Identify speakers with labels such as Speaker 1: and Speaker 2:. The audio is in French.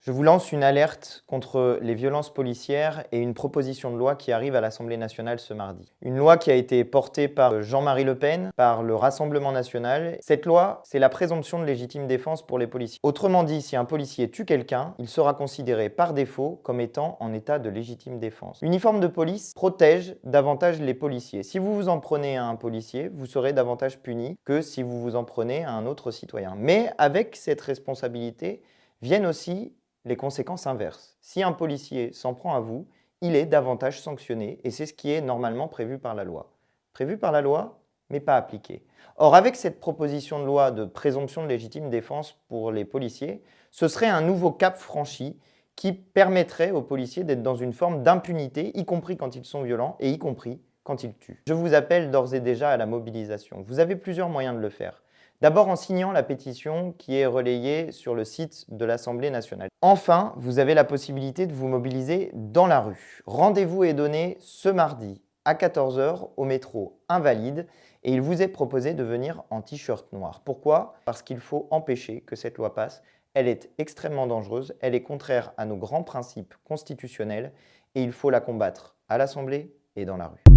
Speaker 1: Je vous lance une alerte contre les violences policières et une proposition de loi qui arrive à l'Assemblée nationale ce mardi. Une loi qui a été portée par Jean-Marie Le Pen, par le Rassemblement national. Cette loi, c'est la présomption de légitime défense pour les policiers. Autrement dit, si un policier tue quelqu'un, il sera considéré par défaut comme étant en état de légitime défense. L'uniforme de police protège davantage les policiers. Si vous vous en prenez à un policier, vous serez davantage puni que si vous vous en prenez à un autre citoyen. Mais avec cette responsabilité viennent aussi les conséquences inverses. Si un policier s'en prend à vous, il est davantage sanctionné et c'est ce qui est normalement prévu par la loi. Prévu par la loi, mais pas appliqué. Or, avec cette proposition de loi de présomption de légitime défense pour les policiers, ce serait un nouveau cap franchi qui permettrait aux policiers d'être dans une forme d'impunité, y compris quand ils sont violents et y compris quand ils tuent. Je vous appelle d'ores et déjà à la mobilisation. Vous avez plusieurs moyens de le faire. D'abord en signant la pétition qui est relayée sur le site de l'Assemblée nationale. Enfin, vous avez la possibilité de vous mobiliser dans la rue. Rendez-vous est donné ce mardi à 14 h au métro Invalides et il vous est proposé de venir en t-shirt noir. Pourquoi? Parce qu'il faut empêcher que cette loi passe. Elle est extrêmement dangereuse, elle est contraire à nos grands principes constitutionnels et il faut la combattre à l'Assemblée et dans la rue.